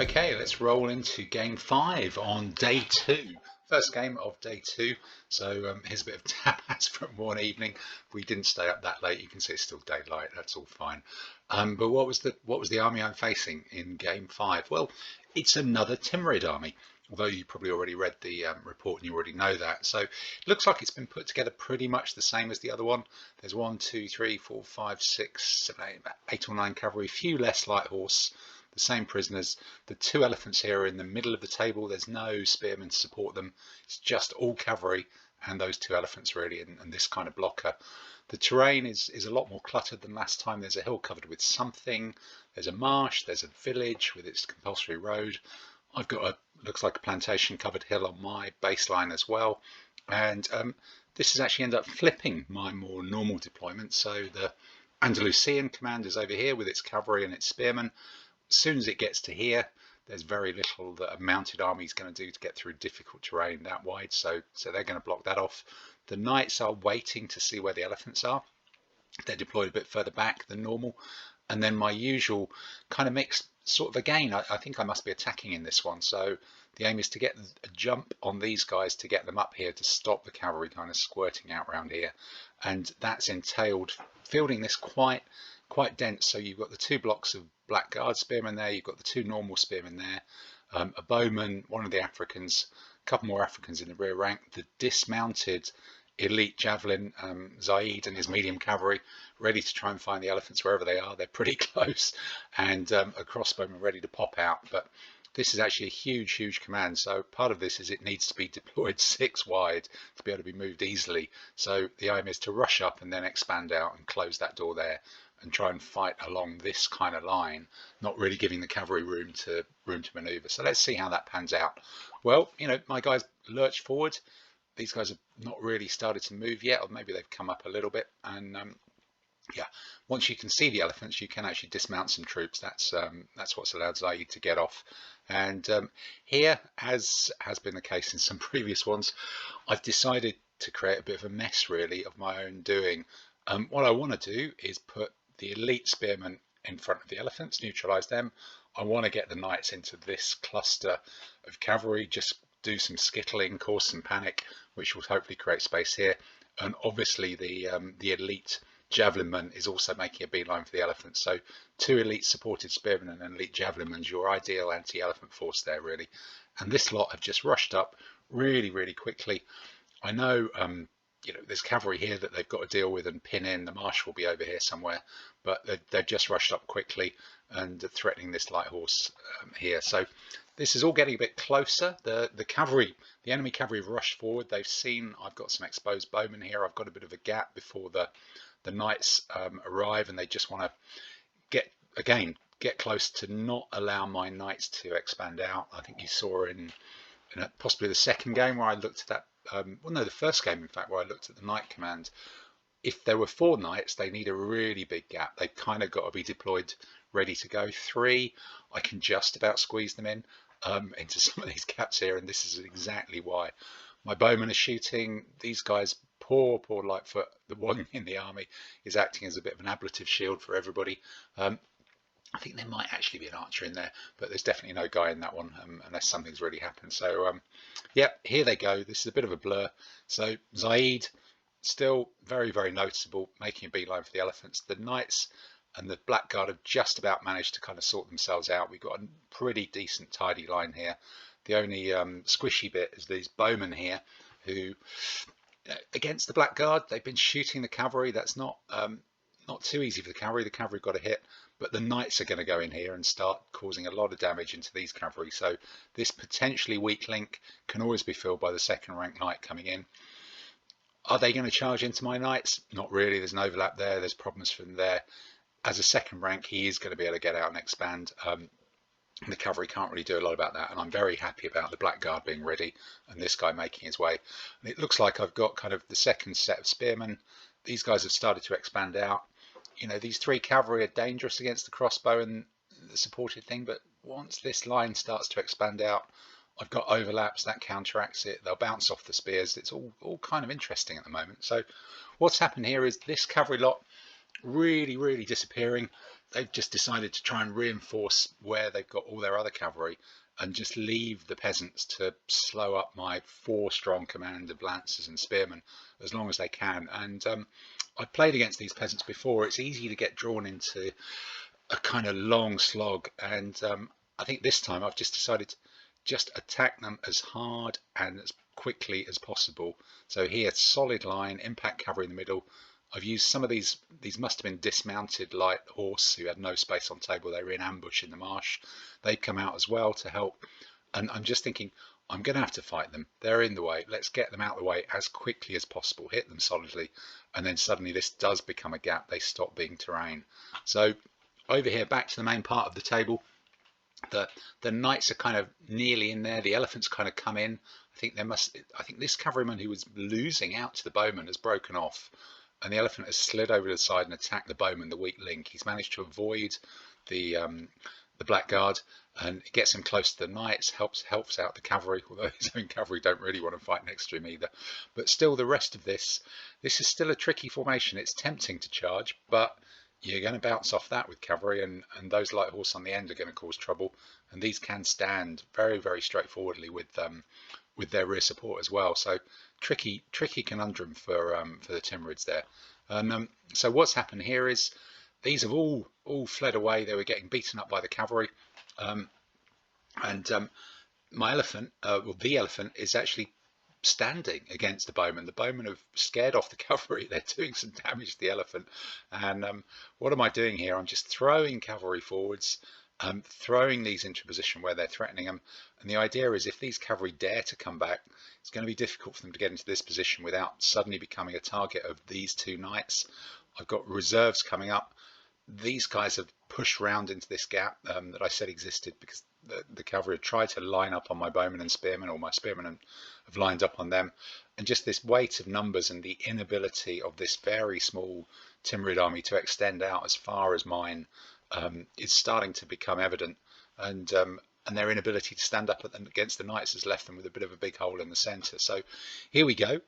Okay, let's roll into game 5 on day 2. First game of day 2. So here's a bit of tapas from one evening. We didn't stay up that late. You can see it's still daylight. That's all fine. But what was the army I'm facing in game 5? Well, it's another Timurid army. Although you probably already read the report and you already know that. So it looks like it's been put together pretty much the same as the other one. There's 1, 2, 3, 4, 5, 6, 7, 8, about 8 or 9 cavalry, a few less light horse, the same prisoners. The 2 elephants here are in the middle of the table. There's no spearmen to support them. It's just all cavalry and those 2 elephants really, and this kind of blocker. The terrain is a lot more cluttered than last time. There's a hill covered with something. There's a marsh. There's a village with its compulsory road. I've got looks like a plantation covered hill on my baseline as well, and this has actually ended up flipping my more normal deployment. So the Andalusian command is over here with its cavalry and its spearmen. As soon as it gets to here, there's very little that a mounted army is going to do to get through difficult terrain that wide, so they're going to block that off. The knights are waiting to see where the elephants are. They're deployed a bit further back than normal. And then my usual kind of mix, sort of again, I think I must be attacking in this one. So the aim is to get a jump on these guys to get them up here to stop the cavalry kind of squirting out around here. And that's entailed fielding this quite dense. So you've got the 2 blocks of blackguard spearmen there, you've got the 2 normal spearmen there, a bowman, one of the Africans, a couple more Africans in the rear rank, the dismounted elite javelin, Zaid and his medium cavalry, ready to try and find the elephants wherever they are. They're pretty close, and a crossbowman ready to pop out. But this is actually a huge command, so part of this is it needs to be deployed 6 wide to be able to be moved easily. So the aim is to rush up and then expand out and close that door there and try and fight along this kind of line, not really giving the cavalry room to maneuver. So let's see how that pans out. Well, you know, my guys lurch forward. These guys have not really started to move yet, or maybe they've come up a little bit. And yeah, once you can see the elephants, you can actually dismount some troops. That's what's allowed Zaid to get off. And here, as has been the case in some previous ones, I've decided to create a bit of a mess, really, of my own doing. What I want to do is put the elite spearmen in front of the elephants, neutralize them. I want to get the knights into this cluster of cavalry, just do some skittling, cause some panic, which will hopefully create space here. And obviously the elite javelinman is also making a beeline for the elephants. So 2 elite supported spearmen and an elite javelinman's your ideal anti-elephant force there, really. And this lot have just rushed up really quickly. I know you know, there's cavalry here that they've got to deal with and pin in. The marsh will be over here somewhere, but they've just rushed up quickly and threatening this light horse here. So this is all getting a bit closer. The cavalry, the enemy cavalry have rushed forward. They've seen I've got some exposed bowmen here. I've got a bit of a gap before the knights arrive, and they just want to get close to not allow my knights to expand out. I think you saw in possibly the second game where I looked at that. Well, no, the first game, in fact, where I looked at the knight command. If there were 4 knights, they need a really big gap. They've kind of got to be deployed, ready to go. 3, I can just about squeeze them in into some of these gaps here, and this is exactly why. My bowmen are shooting. These guys, poor Lightfoot, the one in the army, is acting as a bit of an ablative shield for everybody. I think there might actually be an archer in there, but there's definitely no guy in that one unless something's really happened. So yeah, here they go. This is a bit of a blur. So Zaid, still very noticeable, making a beeline for the elephants. The knights and the blackguard have just about managed to kind of sort themselves out. We've got a pretty decent tidy line here. The only squishy bit is these bowmen here who, against the blackguard, they've been shooting the cavalry. That's not too easy for the cavalry. The cavalry got a hit, but the knights are going to go in here and start causing a lot of damage into these cavalry. So this potentially weak link can always be filled by the 2nd rank knight coming in. Are they going to charge into my knights? Not really. There's an overlap there. There's problems from there. As a 2nd rank, he is going to be able to get out and expand. The cavalry can't really do a lot about that, and I'm very happy about the blackguard being ready and this guy making his way. And it looks like I've got kind of the 2nd set of spearmen. These guys have started to expand out. You know, these 3 cavalry are dangerous against the crossbow and the supported thing, but once this line starts to expand out, I've got overlaps that counteracts it. They'll bounce off the spears. It's all kind of interesting at the moment. So what's happened here is this cavalry lot really disappearing. they've just decided to try and reinforce where they've got all their other cavalry and just leave the peasants to slow up my 4-strong command of lancers and spearmen as long as they can. And I've played against these peasants before. It's easy to get drawn into a kind of long slog, and I think this time I've just decided to just attack them as hard and as quickly as possible. So here, solid line, impact cavalry in the middle. I've used some of these must have been dismounted light horse who had no space on table. They were in ambush in the marsh. They've come out as well to help. And I'm just thinking, I'm going to have to fight them. They're in the way. Let's get them out of the way as quickly as possible, hit them solidly. And then suddenly this does become a gap. They stop being terrain. So over here, back to the main part of the table. The knights are kind of nearly in there. The elephants kind of come in. I think this cavalryman who was losing out to the bowman has broken off, and the elephant has slid over to the side and attacked the bowman, the weak link. He's managed to avoid the blackguard, and it gets him close to the knights, helps out the cavalry, although his own cavalry don't really want to fight next to him either. But still, the rest of this is still a tricky formation. It's tempting to charge, but you're going to bounce off that with cavalry, and those light horse on the end are going to cause trouble. And these can stand very, very straightforwardly with their rear support as well. So tricky conundrum for the Timurids there. And so what's happened here is these have all fled away. They were getting beaten up by the cavalry, my elephant, the elephant, is actually standing against the bowmen. The bowmen have scared off the cavalry. They're doing some damage to the elephant. And what am I doing here? I'm just throwing cavalry forwards, throwing these into a position where they're threatening them. And the idea is if these cavalry dare to come back, it's going to be difficult for them to get into this position without suddenly becoming a target of these two knights. I've got reserves coming up. These guys have pushed round into this gap that I said existed because the cavalry have tried to line up on my bowmen and spearmen, or my spearmen have lined up on them. And just this weight of numbers and the inability of this very small Timurid army to extend out as far as mine is starting to become evident. And their inability to stand up against the knights has left them with a bit of a big hole in the centre. So here we go.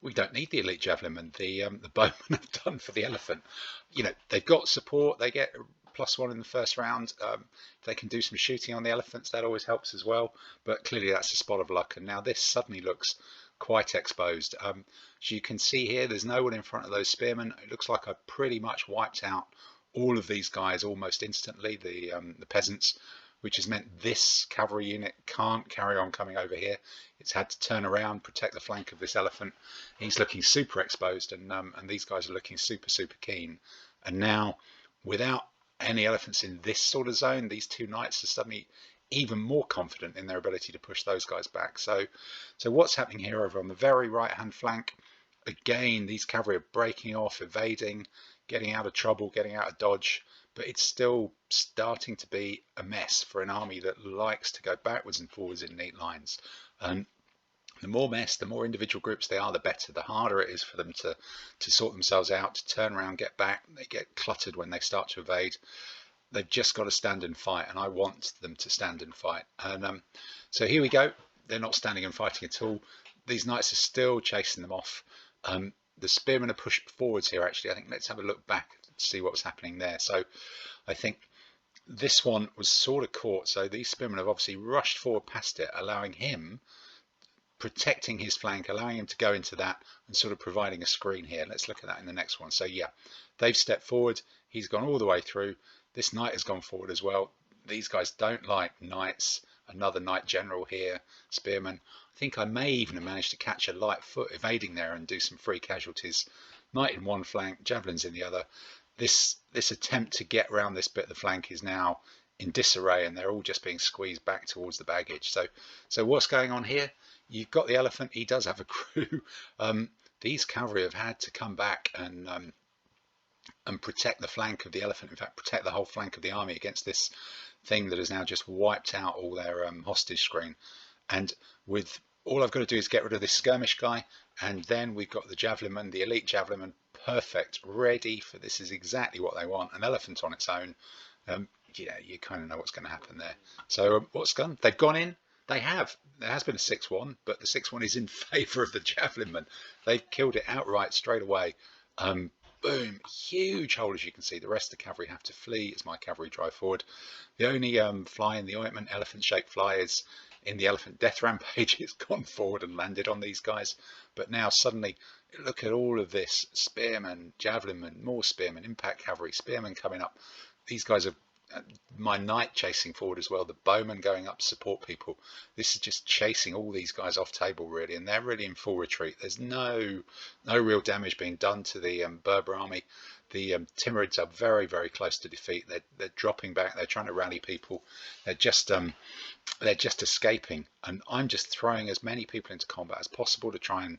We don't need the elite javelin, the bowmen have done for the elephant. You know, they've got support. They get +1 in the first round. If they can do some shooting on the elephants, that always helps as well. But clearly that's a spot of luck. And now this suddenly looks quite exposed. As you can see here, there's no one in front of those spearmen. It looks like I pretty much wiped out all of these guys almost instantly, the peasants, which has meant this cavalry unit can't carry on coming over here. It's had to turn around, protect the flank of this elephant. He's looking super exposed, and these guys are looking super keen. And now, without any elephants in this sort of zone, these two knights are suddenly even more confident in their ability to push those guys back. So what's happening here over on the very right-hand flank? Again, these cavalry are breaking off, evading, getting out of trouble, getting out of dodge. But it's still starting to be a mess for an army that likes to go backwards and forwards in neat lines. And the more mess, the more individual groups they are, the better. The harder it is for them to sort themselves out, to turn around, get back. They get cluttered when they start to evade. They've just got to stand and fight, and I want them to stand and fight. And so here we go. They're not standing and fighting at all. These knights are still chasing them off. The spearmen are pushed forwards here, actually. I think let's have a look back to see what was happening there. So I think this one was sort of caught. So these spearmen have obviously rushed forward past it, allowing him, protecting his flank, allowing him to go into that and sort of providing a screen here. Let's look at that in the next one. So yeah, they've stepped forward. He's gone all the way through. This knight has gone forward as well. These guys don't like knights. Another knight general here, spearman. I think I may even have managed to catch a light foot evading there and do some free casualties. Knight in one flank, javelins in the other. This attempt to get around this bit of the flank is now in disarray, and they're all just being squeezed back towards the baggage. So what's going on here? You've got the elephant. He does have a crew. These cavalry have had to come back and protect the flank of the elephant. In fact, protect the whole flank of the army against this thing that has now just wiped out all their hostage screen. And with all I've got to do is get rid of this skirmish guy, and then we've got the javelinman, the elite javelinman, perfect, ready for this. Is exactly what they want. An elephant on its own. Yeah, you kind of know what's going to happen there. So what's gone? They've gone in. They have. There has been a 6-1, but the 6-1 is in favour of the javelinman. They've killed it outright straight away. boom, huge hole. As you can see, the rest of the cavalry have to flee as my cavalry drive forward. The only fly in the ointment, elephant-shaped fly, is in the elephant death rampage. It's gone forward and landed on these guys. But now suddenly, look at all of this: spearmen, javelinmen, more spearmen, impact cavalry, spearmen coming up. These guys are my knight chasing forward as well. The bowmen going up to support people. This is just chasing all these guys off table really, and they're really in full retreat. There's no real damage being done to the Berber army. The Timurids are very, very close to defeat. They're dropping back. They're trying to rally people. They're just escaping, and I'm just throwing as many people into combat as possible to try and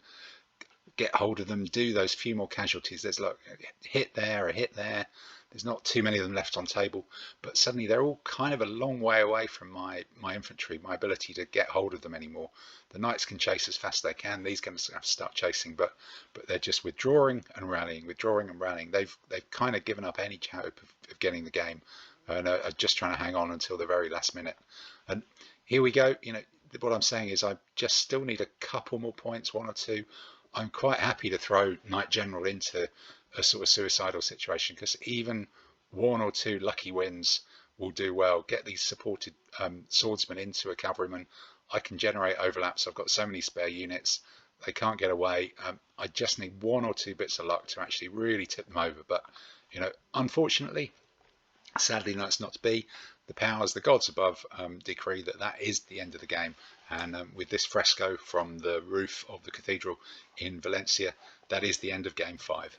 get hold of them, do those few more casualties. There's like a hit there. There's not too many of them left on table, but suddenly they're all kind of a long way away from my infantry, my ability to get hold of them anymore. The knights can chase as fast as they can. These guys have to start chasing, but they're just withdrawing and rallying. They've kind of given up any hope of getting the game, and are just trying to hang on until the very last minute. And here we go. What I'm saying is I just still need a couple more points, one or two. I'm quite happy to throw Knight General into a sort of suicidal situation, because even one or two lucky wins will do well. Get these supported swordsmen into a cavalryman. I can generate overlaps. I've got so many spare units. They can't get away. I just need one or two bits of luck to actually really tip them over. But, unfortunately, sadly, that's not to be. The powers, the gods above, decree that is the end of the game. And with this fresco from the roof of the cathedral in Valencia, that is the end of game 5.